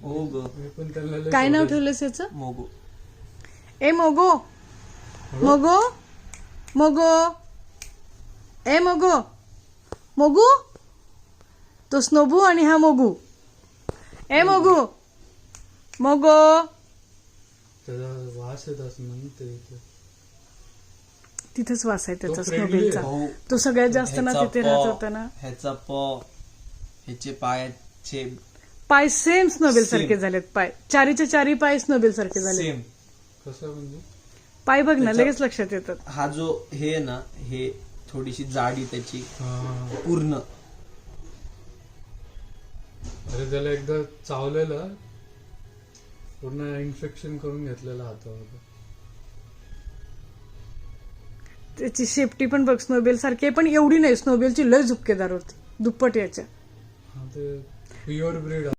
हो ग. मी पण त्याला लय काय नाव शोधायचो. ठेवलंस याचं? मोगो. ए मोगो मोगो मोगो ए मोगो मोगू. तो स्नोबू आणि हा मोगू. ए मोगू मोगो. त्याचा वास येत असणार ना ते इथे. तिथेच वास आहे त्याचा तो friendly स्नोबेलचा. आहे. तो सगळ्यात जास्त ना तिथे राहत होता ना. ह्याचा ह्याचे पायाचे पाय सेम स्नोबेल सारखे Same. झालेत. पाय चारीचे चारी पाय स्नोबेल सारखे झाले. सेम. कसं म्हणजे पाय बघ ना त्याचा- लगेच लक्षात येतात. हा जो हे आहे ना, हे थोडीशी जाडी त्याची हा. पूर्ण. अरे त्याला एकदा चावलेलं पूर्ण इन्फेक्शन करून घेतलेलं हातावर. त्याची शेपटी पण बघ स्नोबेल सारखी आहे, पण एवढी नाही. स्नोबेलची लय झुपकेदार होती, दुप्पट याच्या. हा ते प्युअर ब्रीड